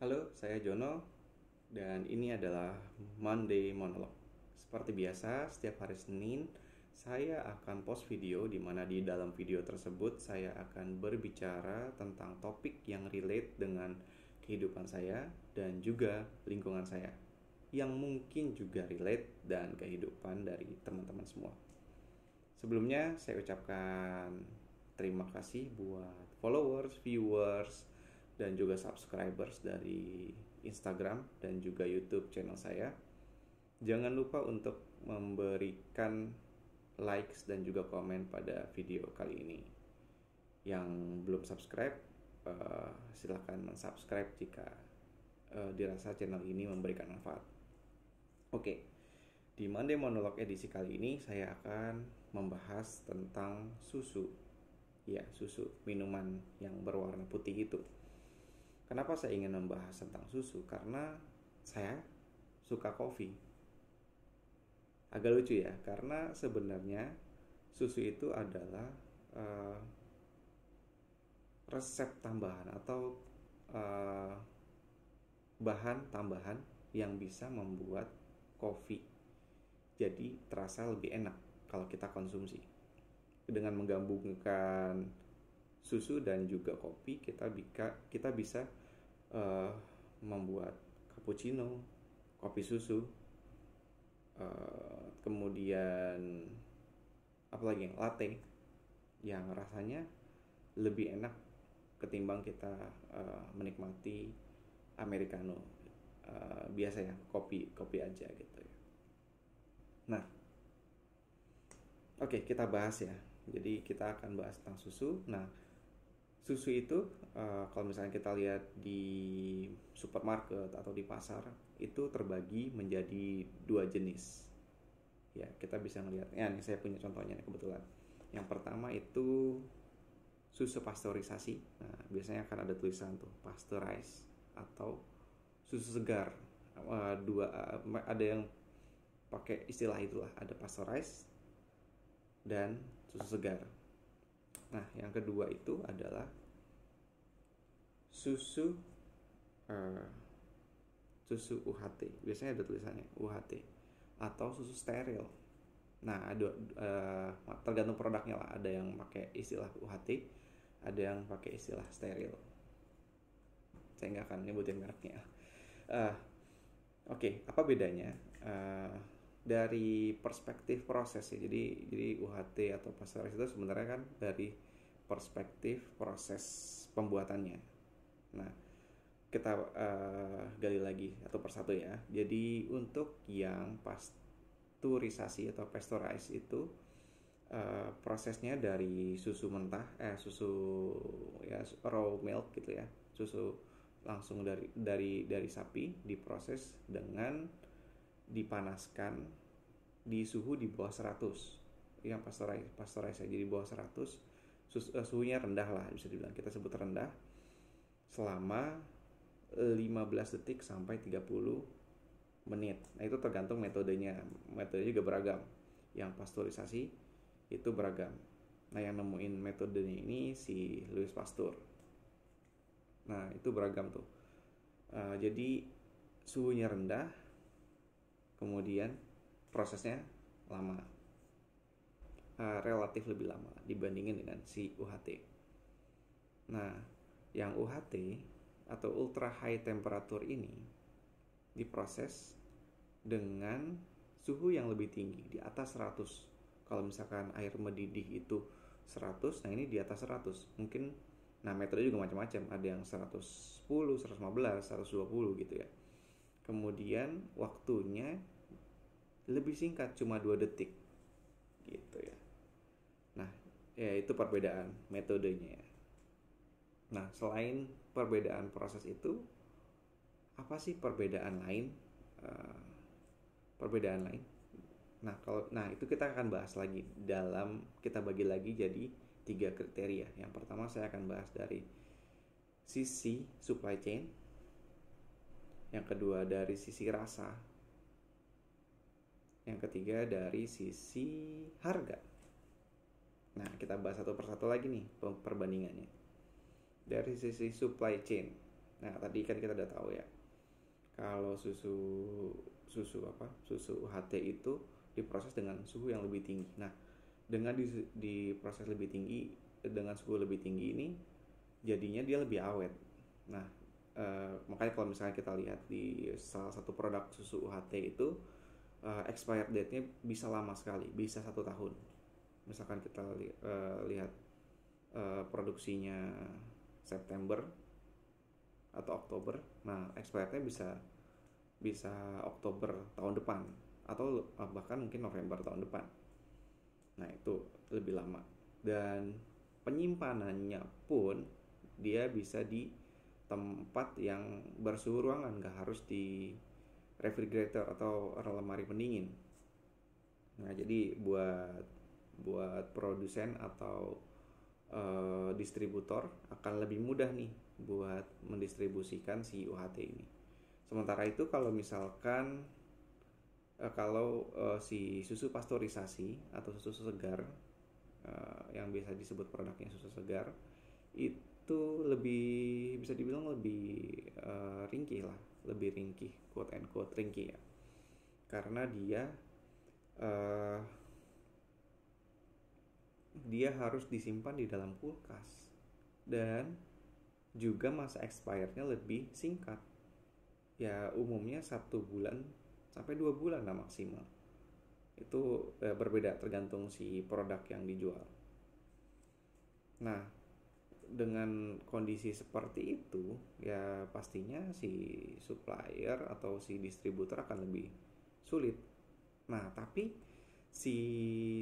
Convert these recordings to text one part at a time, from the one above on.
Halo, saya Jono dan ini adalah Monday Monologue. Seperti biasa, setiap hari Senin saya akan post video di mana di dalam video tersebut saya akan berbicara tentang topik yang relate dengan kehidupan saya dan juga lingkungan saya yang mungkin juga relate dan kehidupan dari teman-teman semua. Sebelumnya saya ucapkan terima kasih buat followers, viewers, dan juga subscribers dari Instagram dan juga YouTube channel saya. Jangan lupa untuk memberikan likes dan juga komen pada video kali ini. Yang belum subscribe, silahkan mensubscribe jika dirasa channel ini memberikan manfaat. Oke, di Monday Monologue edisi kali ini saya akan membahas tentang susu. Ya, susu, minuman yang berwarna putih itu. Kenapa saya ingin membahas tentang susu? Karena saya suka kopi. Agak lucu ya, karena sebenarnya susu itu adalah resep tambahan atau bahan tambahan yang bisa membuat kopi jadi terasa lebih enak kalau kita konsumsi. Dengan menggabungkan susu dan juga kopi, kita bisa membuat cappuccino, kopi susu, kemudian apalagi latte yang rasanya lebih enak ketimbang kita menikmati americano biasa ya, kopi aja gitu ya. Nah, oke, kita bahas ya. Jadi kita akan bahas tentang susu. Nah, susu itu kalau misalnya kita lihat di supermarket atau di pasar itu terbagi menjadi dua jenis. Ya, kita bisa melihat. Ya, ini saya punya contohnya nih, kebetulan. Yang pertama itu susu pasteurisasi. Nah, biasanya akan ada tulisan tuh pasteurize atau susu segar. Ada yang pakai istilah itulah, ada pasteurize dan susu segar. Nah, yang kedua itu adalah susu susu UHT. Biasanya ada tulisannya UHT atau susu steril. Nah, ada tergantung produknya lah. Ada yang pakai istilah UHT, ada yang pakai istilah steril. Saya nggak akan nyebutin mereknya. Oke, apa bedanya? Dari perspektif proses ya. Jadi UHT atau pasteurisasi itu sebenarnya kan dari perspektif proses pembuatannya. Nah, kita gali lagi satu persatu ya. Jadi untuk yang pasteurisasi atau pasteurize itu prosesnya dari susu mentah, susu ya raw milk gitu ya, susu langsung dari sapi diproses dengan dipanaskan di suhu di bawah 100. Yang pasteurize jadi di bawah 100, suhunya rendah lah bisa dibilang, kita sebut rendah, selama 15 detik sampai 30 menit. Nah, itu tergantung metodenya. Metodenya juga beragam. Yang pasteurisasi itu beragam. Nah, yang nemuin metodenya ini si Louis Pasteur. Nah, itu beragam tuh. Jadi suhunya rendah, kemudian prosesnya lama, relatif lebih lama dibandingin dengan si UHT. Nah, yang UHT atau ultra high temperature ini diproses dengan suhu yang lebih tinggi, di atas 100. Kalau misalkan air mendidih itu 100, nah ini di atas 100. Mungkin, nah metode juga macam-macam, ada yang 110, 115, 120 gitu ya. Kemudian waktunya lebih singkat, cuma 2 detik gitu ya. Nah, ya itu perbedaan metodenya. Nah, selain perbedaan proses itu, apa sih perbedaan lain? Nah, itu kita akan bahas lagi, kita bagi lagi jadi 3 kriteria. Yang pertama saya akan bahas dari sisi supply chain. Yang kedua dari sisi rasa. Yang ketiga dari sisi harga. Nah, kita bahas satu persatu lagi nih perbandingannya. Dari sisi supply chain. Nah, tadi kan kita udah tahu ya, kalau susu susu apa susu UHT itu diproses dengan suhu yang lebih tinggi. Nah, dengan diproses lebih tinggi dengan suhu lebih tinggi ini, jadinya dia lebih awet. Nah, makanya kalau misalnya kita lihat di salah satu produk susu UHT itu, expired date-nya bisa lama sekali, bisa 1 tahun. Misalkan kita lihat produksinya September atau Oktober, nah expirednya bisa Oktober tahun depan atau bahkan mungkin November tahun depan. Nah, itu lebih lama. Dan penyimpanannya pun dia bisa di tempat yang bersuhu ruangan, nggak harus di refrigerator atau lemari pendingin. Nah, jadi buat produsen atau distributor akan lebih mudah nih buat mendistribusikan si UHT ini. Sementara itu kalau misalkan si susu pasteurisasi atau susu segar, yang biasa disebut produknya susu segar, itu lebih bisa dibilang lebih ringkih lah, lebih ringkih, quote and quote ringkih ya, karena dia harus disimpan di dalam kulkas dan juga masa expirednya lebih singkat ya, umumnya 1 bulan sampai 2 bulan lah maksimal. Itu berbeda tergantung si produk yang dijual. Nah, dengan kondisi seperti itu ya pastinya si supplier atau si distributor akan lebih sulit. Nah, tapi si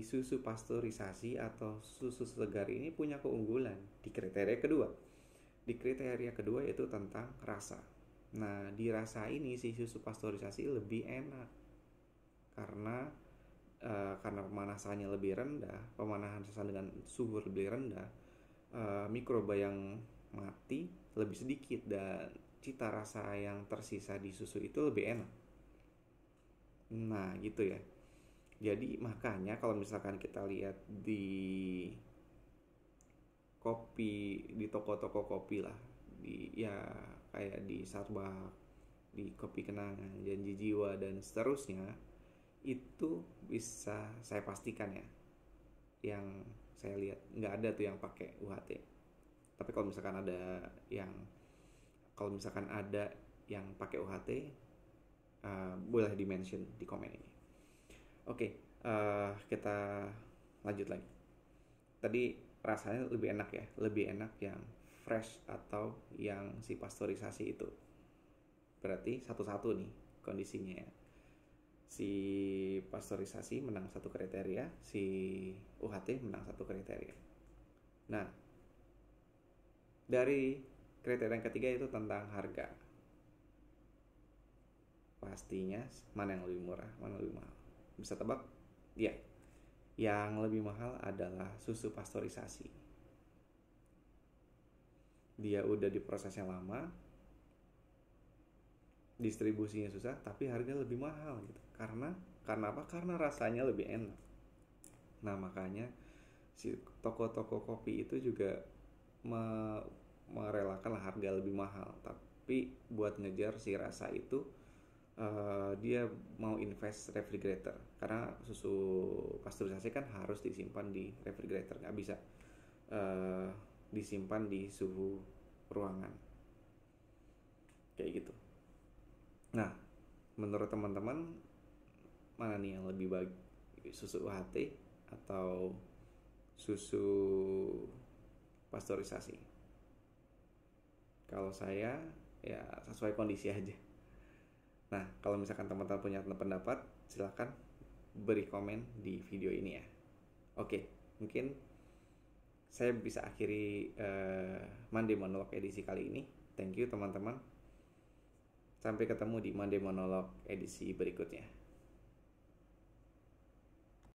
susu pasteurisasi atau susu segar ini punya keunggulan di kriteria kedua. Di kriteria kedua yaitu tentang rasa. Nah, di rasa ini si susu pasteurisasi lebih enak karena pemanasannya lebih rendah, pemanasan dengan suhu lebih rendah, mikroba yang mati lebih sedikit, dan cita rasa yang tersisa di susu itu lebih enak. Nah, gitu ya. Jadi makanya kalau misalkan kita lihat di kopi, di toko-toko kopi lah, di ya kayak di Starbucks, di Kopi Kenangan, Janji Jiwa dan seterusnya, itu bisa saya pastikan ya, yang saya lihat nggak ada tuh yang pakai UHT. Tapi kalau misalkan ada yang pakai UHT, boleh di mention di komen ini. Oke, kita lanjut lagi. Tadi rasanya lebih enak ya, lebih enak yang fresh atau yang si pasteurisasi itu. Berarti satu-satu nih kondisinya ya. Si pasteurisasi menang 1 kriteria, si UHT menang 1 kriteria. Nah, dari kriteria yang ketiga itu tentang harga. Pastinya mana yang lebih murah, mana yang lebih mahal? Bisa tebak? Ya, yang lebih mahal adalah susu pasteurisasi. Dia udah diprosesnya lama, distribusinya susah, tapi harga lebih mahal gitu. Karena apa? Karena rasanya lebih enak. Nah, makanya si toko-toko kopi itu juga merelakan harga lebih mahal, tapi buat ngejar si rasa itu, dia mau invest refrigerator, karena susu pasteurisasi kan harus disimpan di refrigerator, nggak bisa disimpan di suhu ruangan kayak gitu. Nah, menurut teman-teman mana nih yang lebih baik, susu UHT atau susu pasteurisasi? Kalau saya ya sesuai kondisi aja. Nah, kalau misalkan teman-teman punya pendapat, silahkan beri komen di video ini ya. Oke, mungkin saya bisa akhiri Monday Monologue edisi kali ini. Thank you teman-teman. Sampai ketemu di Monday Monologue edisi berikutnya.